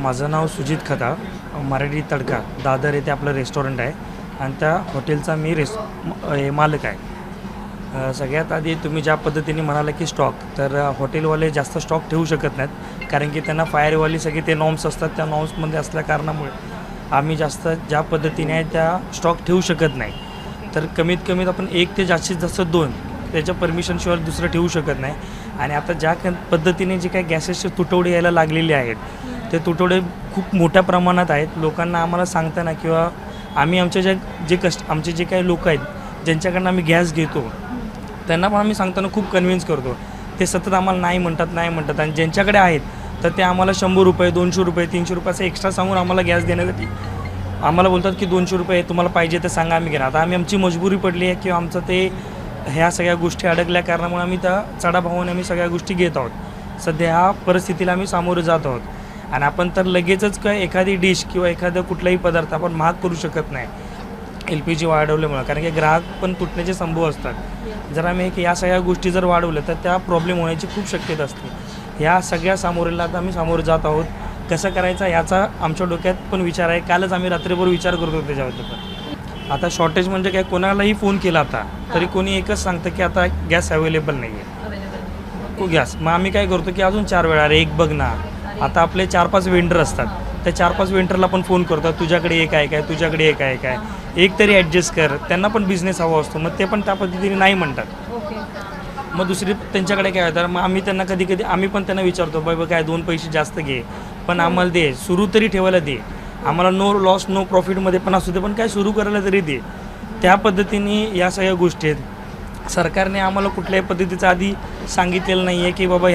माझं नाव सुजित खता, मराठी तडका, दादर येथे आपलं रेस्टॉरंट आहे आणि त्या हॉटेलचा मी मालक आहे. सगळ्यात आधी तुम्ही ज्या पद्धतीने म्हणाला की स्टॉक, तर हॉटेलवाले जास्त स्टॉक ठेवू शकत नाहीत, कारण की त्यांना फायरवाली सगळे ते नॉर्म्स असतात. त्या नॉर्म्समध्ये असल्या कारणामुळे आम्ही जास्त ज्या पद्धतीने आहे त्या स्टॉक ठेवू शकत नाही. तर कमीत कमीत आपण एक ते जास्तीत जास्त 2 त्याच्या परमिशनशिवाय दुसरं ठेवू शकत नाही. आणि आता ज्या पद्धतीने जे काही गॅसेसचे तुटवडे यायला लागलेले आहेत, ते तुटवडे खूप मोठ्या प्रमाणात आहेत. लोकांना आम्हाला सांगताना किंवा आम्ही आमचे जे काही लोक आहेत ज्यांच्याकडनं आम्ही गॅस घेतो, त्यांना पण आम्ही सांगताना खूप कन्व्हिन्स करतो. ते सतत आम्हाला नाही म्हणतात आणि ज्यांच्याकडे आहेत तर ते आम्हाला 100 रुपये, 200 रुपये, 300 रुपयाचं एक्स्ट्रा सांगून आम्हाला गॅस देण्यासाठी आम्हाला बोलतात की 200 रुपये तुम्हाला पाहिजे तर सांगा, आम्ही घेणार. आता आमची मजबुरी पडली आहे किंवा आमचं ते ह्या सगळ्या गोष्टी अडकल्या कारणामुळे आम्ही त्या चढाभावाने आम्ही सगळ्या गोष्टी घेत आहोत. सध्या ह्या परिस्थितीला आम्ही सामोरं जात आहोत. आणि आपण तर लगेचच काय एखादी डिश किंवा एखादा कुठलाही पदार्थ आपण महाग करू शकत नाही LPG वाढवल्यामुळं, कारण की ग्राहक पण तुटण्याचे संभव असतात. जर आम्ही या सगळ्या गोष्टी जर वाढवल्या तर त्या प्रॉब्लेम होण्याची खूप शक्यता असते. ह्या सगळ्या सामोरेला आता आम्ही सामोरं जात आहोत. कसं करायचं याचा आमच्या डोक्यात पण विचार आहे. कालच आम्ही रात्रीभर विचार करतो त्याच्याबद्दल. पण आता शॉर्टेज म्हणजे काय, कोणालाही फोन केला आता तरी कोणी एकच सांगतं की आता गॅस अवेलेबल नाही आहे गॅस. मग आम्ही काय करतो की अजून 4 वेळा, अरे एक बघ ना. आता आपले 4-5 वेंडर असतात, त्या 4-5 वेंडरला पण फोन करतात, तुझ्याकडे एक आहे काय, तुझ्याकडे एक आहे काय, एक तरी ॲडजस्ट कर. त्यांना पण बिझनेस हवा असतो, मग ते पण त्या पद्धतीने नाही म्हणतात. मग दुसरी त्यांच्याकडे काय होतं, मग आम्ही त्यांना कधी आम्ही पण त्यांना विचारतो, बाबा काय 2 पैसे जास्त घे पण आम्हाला दे, सुरू तरी ठेवायला दे, आम्हाला नो लॉस नो प्रॉफिटमध्ये पण असू दे, पण काय सुरू करायला तरी दे. त्या पद्धतीने या सगळ्या गोष्टी आहेत. सरकारने आम्हाला कुठल्याही पद्धतीचं आधी सांगितलेलं नाही आहे की बाबा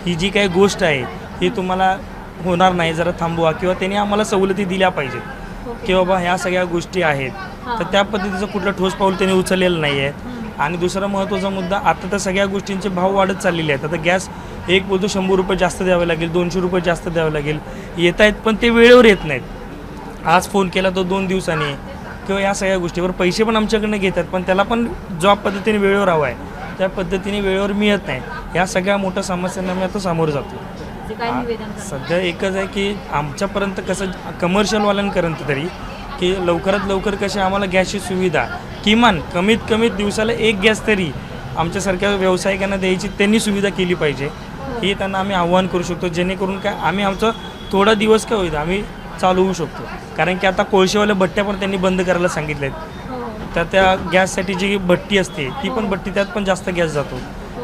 ही जी काही गोष्ट आहे ही तुम्हाला होणार नाही, जरा थांबवा, किंवा त्यांनी आम्हाला सवलती दिल्या पाहिजेत की बाबा ह्या सगळ्या गोष्टी आहेत. तर त्या पद्धतीचं कुठलं ठोस पाऊल त्यांनी उचललेलं नाही आहे. आणि दुसरा महत्त्वाचा मुद्दा, आता तर सगळ्या गोष्टींचे भाव वाढत चाललेले आहेत. आता गॅस एक बोलतो 100 रुपये जास्त द्यावे लागेल, 200 रुपये जास्त द्यावे लागेल, येत आहेत पण ते वेळेवर येत नाहीत. आज फोन केला तर 2 दिवसांनी, किंवा या सगळ्या गोष्टीवर पैसे पण आमच्याकडनं घेतात, पण त्याला पण ज्या पद्धतीने वेळेवर हवा आहे त्या पद्धतीने वेळेवर मिळत नाही. या सगळ्या मोठ्या समस्यांना मी आता सामोरं जातो. सध्या एकच आहे की आमच्यापर्यंत कसं कमर्शियलवाल्यांपर्यंत तरी की लवकरात लवकर कशी आम्हाला गॅसची सुविधा किमान कमीत दिवसाला 1 गॅस तरी आमच्यासारख्या व्यावसायिकांना द्यायची त्यांनी सुविधा केली पाहिजे. हे त्यांना आम्ही आव्हान करू शकतो, जेणेकरून काय आम्ही आमचं थोडा दिवस काय होईल आम्ही चालू होऊ शकतो. कारण की आता कोळशेवाल्या भट्ट्या पण त्यांनी बंद करायला सांगितल्या आहेत. तर त्या गॅससाठी जी भट्टी असते ती पण भट्टी, त्यात पण जास्त गॅस जातो.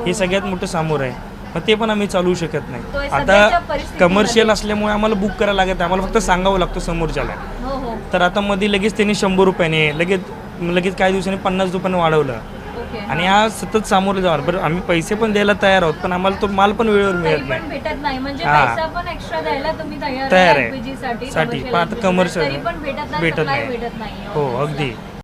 हे सगळ्यात मोठं सामोरं आहे. मग ते पण आम्ही चालवू शकत नाही. आता कमर्शियल असल्यामुळे आम्हाला बुक करायला लागत आहे, आम्हाला फक्त सांगावं लागतं समोरच्याला. तर आता मध्ये लगेच त्यांनी 100 रुपयाने लगेच काही दिवसांनी 50 रुपयाने वाढवलं. आणि हा सतत सामोरं जाणार. बरं आम्ही पैसे पण द्यायला तयार आहोत, पण आम्हाला तो माल पण वेळेवर मिळत नाही. तयार आहे साठी, पण आता कमर्शियल भेटत नाही. हो अगदी.